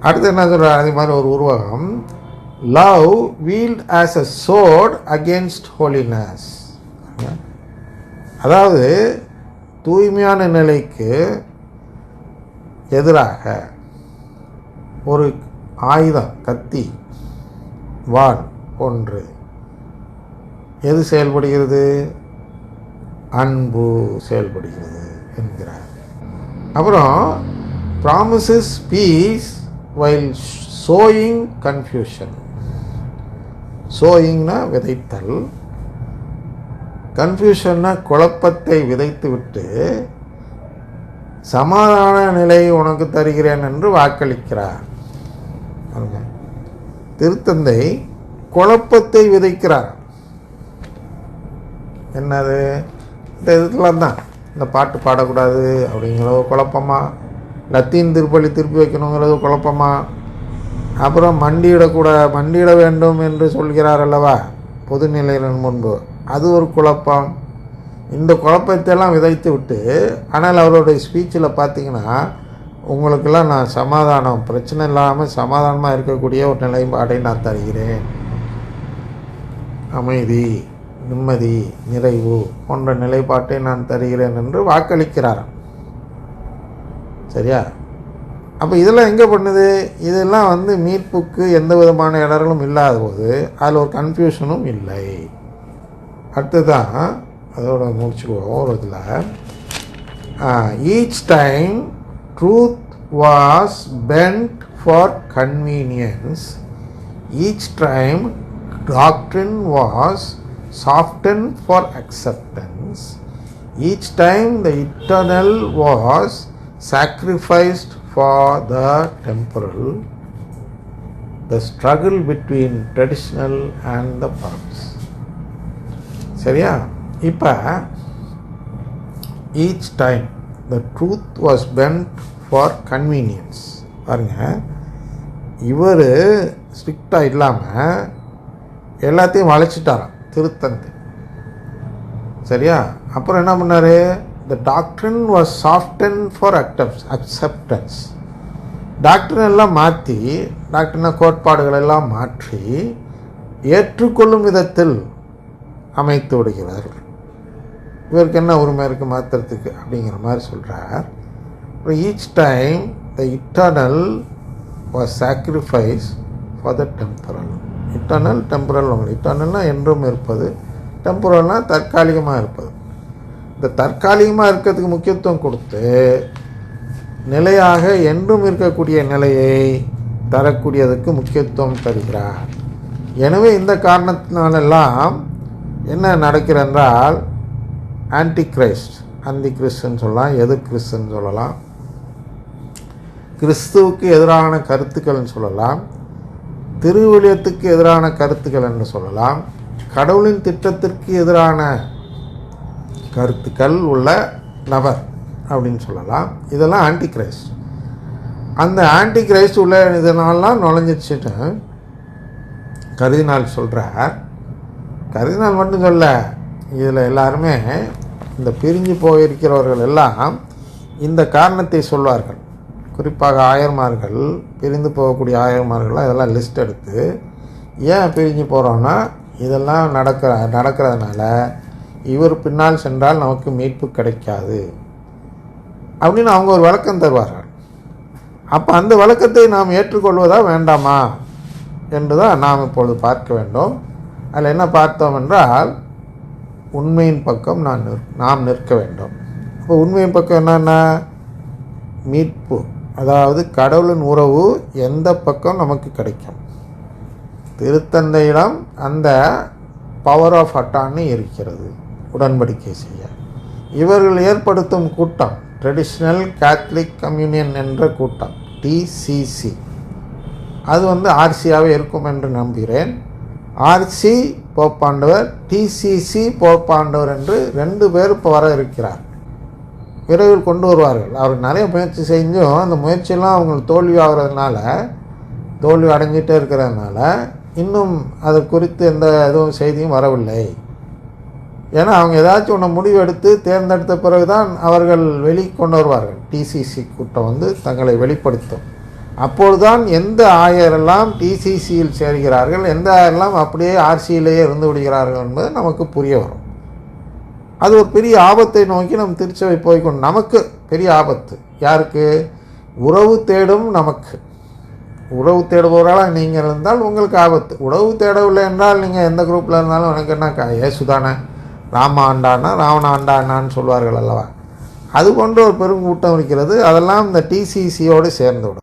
அடுத்து என்ன சொல்கிறார், அதே மாதிரி ஒரு உருவகம், love wield as a sword against holiness. அதாவது தூய்மையான நிலைக்கு எதிராக ஒரு ஆயுதம், கத்தி, வாள் ஒன்று எது செயல்படுகிறது? அன்பு செயல்படுகிறது என்கிறார். அப்புறம் promises peace while sowing confusion. சோயிங்னா விதைத்தல், கன்ஃபியூஷன்னா குழப்பத்தை விதைத்து விட்டு சமாதான நிலை உனக்கு தருகிறேன் என்று வாக்களிக்கிறார். திருத்தந்தை குழப்பத்தை விதைக்கிறார். என்னது? இந்த இதெல்லாம் தான், இந்த பாட்டு பாடக்கூடாது அப்படிங்கிறது குழப்பமா, லத்தீன் திருப்பலி திருப்பி வைக்கணுங்கிறது குழப்பமா, அப்புறம் மண்டியிட வேண்டும் என்று சொல்கிறார் அல்லவா பொதுநிலையின் முன்பு, அது ஒரு குழப்பம். இந்த குழப்பத்தையெல்லாம் விதைத்து விட்டு, ஆனால் அவருடைய ஸ்பீச்சில் பார்த்தீங்கன்னா உங்களுக்கெல்லாம் நான் சமாதானம், பிரச்சனை இல்லாமல் சமாதானமாக இருக்கக்கூடிய ஒரு நிலைப்பாடை நான் தருகிறேன், அமைதி, நிம்மதி, நிறைவு போன்ற நிலைப்பாட்டை நான் தருகிறேன் என்று வாக்களிக்கிறார். சரியா? அப்போ இதெல்லாம் எங்கே பண்ணுது? இதெல்லாம் மீட்புக்கு எந்த விதமான இடர்களும் இல்லாத போது அதில் ஒரு கன்ஃபியூஷனும் இல்லை. அடுத்ததான் அதோட முடிச்சுக்குவோம். ஒரு இதில் each time truth was pent for convenience, each time doctrine was softened for acceptance, each time the eternal was sacrificed for the temporal, the struggle between traditional and the past. சரியா? இப்போ each time the truth was bent for convenience. பாருங்க, இவர் ஸ்ட்ரிக்டாக இல்லாமல் எல்லாத்தையும் வளைச்சிட்டாராம் திருத்தந்தை. சரியா? அப்புறம் என்ன பண்ணார்? The doctrine was softened for acceptance. Doctrine எல்லாம் மாற்றி, டாக்டரின கோட்பாடுகள் எல்லாம் மாற்றி ஏற்றுக்கொள்ளும் விதத்தில் அமைத்து விடுகிறார்கள். இவருக்கு என்ன உரிமை இருக்குது மாத்திரத்துக்கு அப்படிங்கிற மாதிரி சொல்கிறார். அப்புறம் each time the eternal was sacrificed for the temporal. Eternal, temporal. இட்டர்னல்னால் என்றும் இருப்பது, டெம்பரல்னால் தற்காலிகமாக இருப்பது. இந்த தற்காலிகமாக இருக்கிறதுக்கு முக்கியத்துவம் கொடுத்து நிலையாக என்றும் இருக்கக்கூடிய நிலையை தரக்கூடியதுக்கு முக்கியத்துவம் தருகிறார். எனவே இந்த காரணத்தினாலெல்லாம் என்ன நடக்கிறென்றால் ஆன்டி கிரைஸ்ட், அந்தி கிறிஸ்துன்னு சொல்லலாம், எதிர் கிறிஸ்துன்னு சொல்லலாம், கிறிஸ்துவுக்கு எதிரான கருத்துக்கள்னு சொல்லலாம், திருவிழியத்துக்கு எதிரான கருத்துக்கள் என்று சொல்லலாம், கடவுளின் திட்டத்திற்கு எதிரான கருத்துக்கள் உள்ள நபர் அப்படின்னு சொல்லலாம். இதெல்லாம் ஆன்டி கிரைஸ்ட். அந்த ஆன்டி கிரைஸ்ட் உள்ள இதனாலாம் நுழைஞ்சிச்சுட்டு கருதினால் சொல்கிறார். கருதினால் மட்டும் சொல்ல, இதில் எல்லாருமே இந்த பிரிஞ்சு போயிருக்கிறவர்கள் எல்லாம் இந்த காரணத்தை சொல்வார்கள். குறிப்பாக ஆயர்மார்கள், பிரிந்து போகக்கூடிய ஆயர்மார்கள்லாம் இதெல்லாம் லிஸ்ட் எடுத்து, ஏன் பிரிஞ்சு போகிறோன்னா இதெல்லாம் நடக்கிறதுனால இவர் பின்னால் சென்றால் நமக்கு மீட்பு கிடைக்காது அப்படின்னு அவங்க ஒரு விளக்கம் தருவார்கள். அப்போ அந்த விளக்கத்தை நாம் ஏற்றுக்கொள்வதா வேண்டாமா என்று தான் நாம் இப்பொழுது பார்க்க வேண்டும். அதில் என்ன பார்த்தோம் என்றால், உண்மையின் பக்கம் நாம் நிற்க வேண்டும். இப்போ உண்மையின் பக்கம் என்னென்ன? மீட்பு, அதாவது கடவுளின் உறவு எந்த பக்கம் நமக்கு கிடைக்கும்? திருத்தந்தையிடம் அந்த பவர் ஆஃப் அட்டார்னி இருக்கிறது உடன்படிக்கை செய்ய. இவர்கள் ஏற்படுத்தும் கூட்டம் ட்ரெடிஷ்னல் கேத்தலிக் கம்யூனியன் என்ற கூட்டம், டிசிசி, அது ஆர்சியாவே இருக்கும் என்று நம்புகிறேன். ஆர்சி போப்பாண்டவர், டிசிசி போப்பாண்டவர் என்று 2 பேர் இப்போ வர இருக்கிறார். விரைவில் கொண்டு வருவார்கள். அவர் நிறைய முயற்சி செஞ்சும் அந்த முயற்சியெல்லாம் அவங்களுக்கு தோல்வி அடைஞ்சிட்டே இருக்கிறதுனால இன்னும் அது குறித்து எந்த எதுவும் செய்தியும் வரவில்லை. ஏன்னா அவங்க ஏதாச்சும் ஒன்று முடிவு எடுத்து தேர்ந்தெடுத்த பிறகு தான் அவர்கள் கொண்டு வருவார்கள். டிசிசி கூட்டம் தங்களை வெளிப்படுத்தும். அப்பொழுதுதான் எந்த ஆயரெல்லாம் டிசிசியில் சேர்கிறார்கள், எந்த ஆயரெல்லாம் அப்படியே ஆர்சியிலேயே இருந்து விடுகிறார்கள் என்பது நமக்கு புரிய வரும். அது ஒரு பெரிய ஆபத்தை நோக்கி நம் திருச்சபை போய்கொண்டு, நமக்கு பெரிய ஆபத்து. யாருக்கு? உறவு தேடும் நமக்கு. உறவு தேடுபவர்களாக நீங்கள் இருந்தால் உங்களுக்கு ஆபத்து. உறவு தேடவில்லை என்றால் நீங்கள் எந்த குரூப்பில் இருந்தாலும் எனக்கு என்ன ஏசுதானே, ராம ஆண்டானா ராவண ஆண்டானான்னு சொல்வார்கள் அல்லவா. அது போன்ற ஒரு பெரும் கூட்டம் இருக்கிறது. அதெல்லாம் இந்த டிசிசியோடு சேர்ந்து விடும்.